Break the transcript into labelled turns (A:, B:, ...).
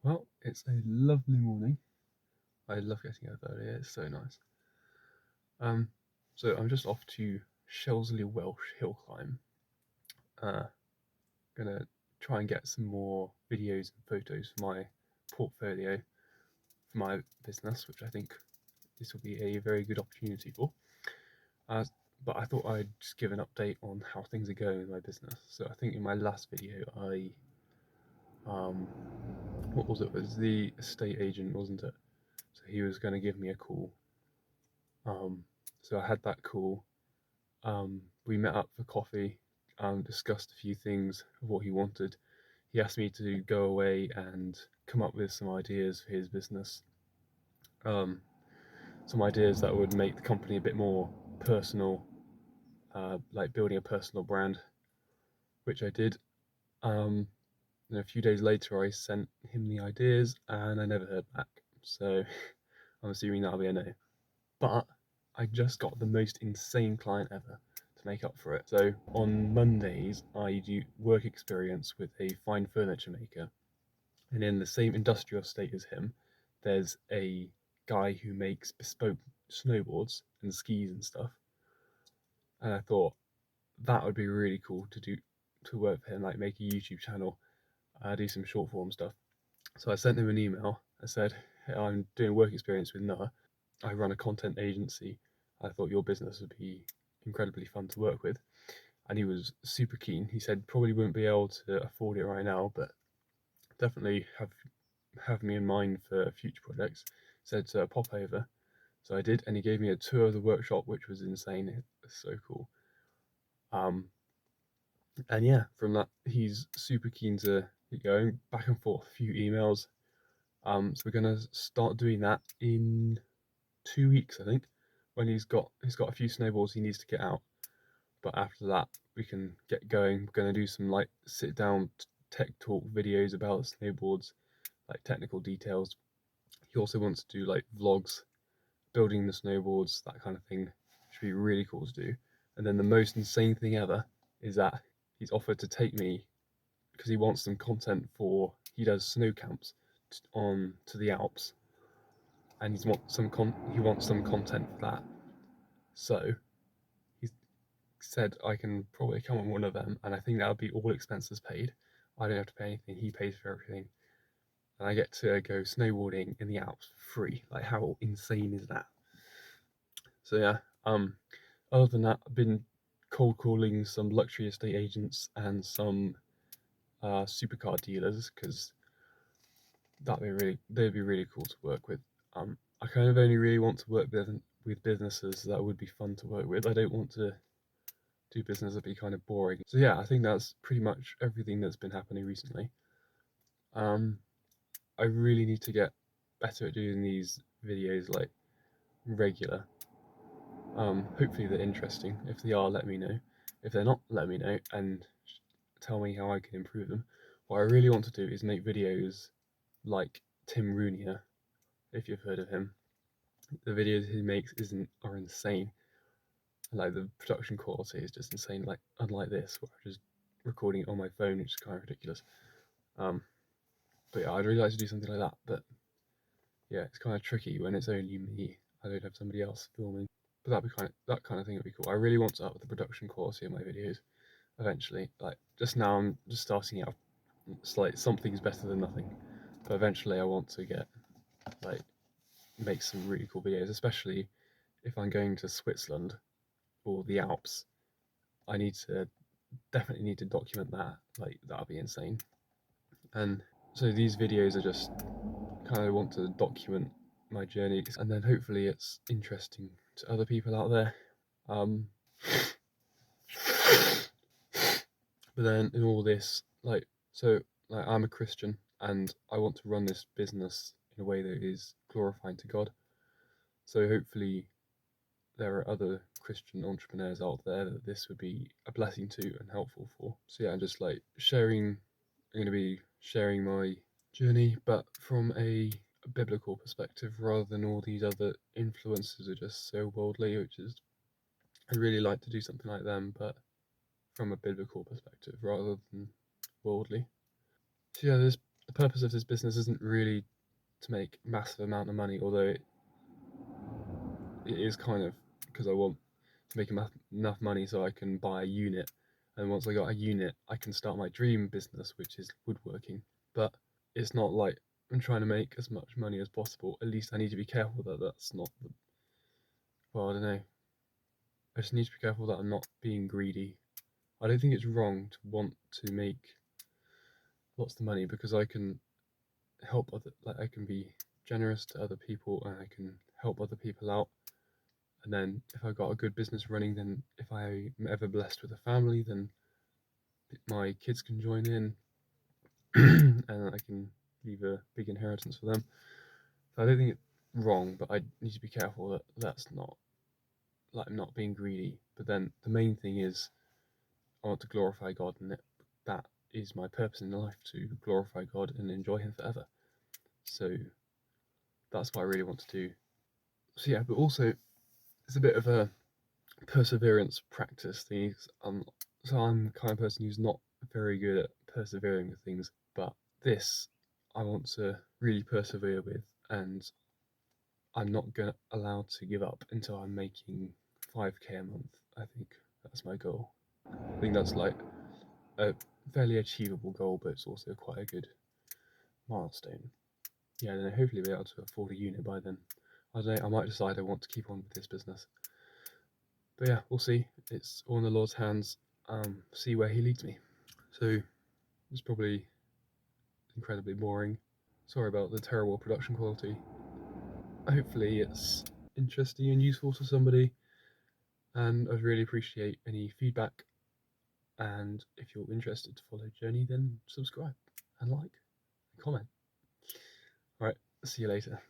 A: Well, it's a lovely morning. I love getting up early, it's so nice. Um, so I'm just off to Shelsley Welsh Hill Climb. Uh, gonna try and get some more videos and photos for my portfolio for my business, which I think this will be a very good opportunity for. Uh, but I thought I'd just give an update on how things are going with my business. So I think in my last video, um, what was it? It was the estate agent, wasn't it? So he was going to give me a call. Um, so I had that call. We met up for coffee, discussed a few things of what he wanted. He asked me to go away and come up with some ideas for his business, um, some ideas that would make the company a bit more personal, like building a personal brand, which I did. Um, and a few days later, I sent him the ideas, and I never heard back. So I'm assuming that'll be a no. But I just got the most insane client ever to make up for it. So on Mondays, I do work experience with a fine furniture maker, and in the same industrial estate as him, there's a guy who makes bespoke snowboards and skis and stuff. And I thought that would be really cool to work for him, like make a YouTube channel, do some short form stuff. So I sent him an email. I said, hey, I'm doing work experience with Noah. I run a content agency. I thought your business would be incredibly fun to work with. And he was super keen. He said probably wouldn't be able to afford it right now, but definitely have me in mind for future projects. Said pop over. So I did, and he gave me a tour of the workshop, which was insane. It was so cool. Um, and yeah, from that, he's super keen to get going. Back and forth, a few emails. So we're gonna start doing that in 2 weeks, I think, when he's got a few snowballs he needs to get out. But after that, we can get going. We're gonna do some like sit down tech talk videos about snowboards, like technical details. He also wants to do like vlogs, building the snowboards, that kind of thing. Should be really cool to do. And then the most insane thing ever is that he's offered to take me because he wants some content for he does snow camps on to the Alps, and he wants some content for that. So he said I can probably come on one of them, and I think that would be all expenses paid. I don't have to pay anything. He pays for everything, and I get to go snowboarding in the Alps for free. Like, how insane is that? So yeah. Other than that, I've been cold calling some luxury estate agents and some supercar dealers because they'd be really cool to work with. I kind of only really want to work with businesses that would be fun to work with. I don't want to do business that'd be kind of boring. So yeah, I think that's pretty much everything that's been happening recently. Um, I really need to get better at doing these videos like regular. Hopefully they're interesting. If they are, let me know. If they're not, let me know and tell me how I can improve them. What I really want to do is make videos like Tim Roonier, if you've heard of him. The videos he makes isn't are insane. Like the production quality is just insane. Like unlike this, where I'm just recording it on my phone, which is kind of ridiculous. Um, but yeah, I'd really like to do something like that. But yeah, it's kind of tricky when it's only me. I don't have somebody else filming. But that kind of thing would be cool. I really want to up the production quality of my videos eventually. Like just now, I'm just starting out. It's like something's better than nothing. But eventually, I want to get like make some really cool videos, especially if I'm going to Switzerland or the Alps. I need to definitely need to document that. Like that'll be insane. And so these videos are just kind of want to document my journey, and then hopefully it's interesting to other people out there. Um, but then in all this, like I'm a Christian, and I want to run this business in a way that is glorifying to God. So hopefully there are other Christian entrepreneurs out there that this would be a blessing to and helpful for. So yeah, I'm just like sharing. I'm going to be sharing my journey, but from a biblical perspective rather than all these other influences are just so worldly, which is I'd really like to do something like them, but from a biblical perspective rather than worldly. So yeah, there's the purpose of this business isn't really to make massive amount of money, although it is kind of because I want to make enough money so I can buy a unit. And once I got a unit, I can start my dream business, which is woodworking. But it's not like I'm trying to make as much money as possible. At least I need to be careful that that's not the. Well, I don't know. I just need to be careful that I'm not being greedy. I don't think it's wrong to want to make lots of money because I can help other, like I can be generous to other people and I can help other people out. And then if I got a good business running, then if I'm ever blessed with a family, then my kids can join in and I can leave a big inheritance for them. So I don't think it's wrong, but I need to be careful that that's not like I'm not being greedy. But then the main thing is I want to glorify God, and that is my purpose in life, to glorify God and enjoy Him forever. So that's what I really want to do. So yeah, but also it's a bit of a perseverance practice thing. So I'm the kind of person who's not very good at persevering with things, but this I want to really persevere with, and I'm not going to allow to give up until I'm making 5k a month. I think that's my goal. I think that's like a fairly achievable goal, but it's also quite a good milestone. Yeah, and then hopefully be able to afford a unit by then. I don't know, I might decide I want to keep on with this business. But yeah, we'll see. It's all in the Lord's hands. See where He leads me. So it's probably incredibly boring. Sorry about the terrible production quality. Hopefully it's interesting and useful to somebody, and I'd really appreciate any feedback. And if you're interested to follow Journey, then subscribe and like and comment. Alright, see you later.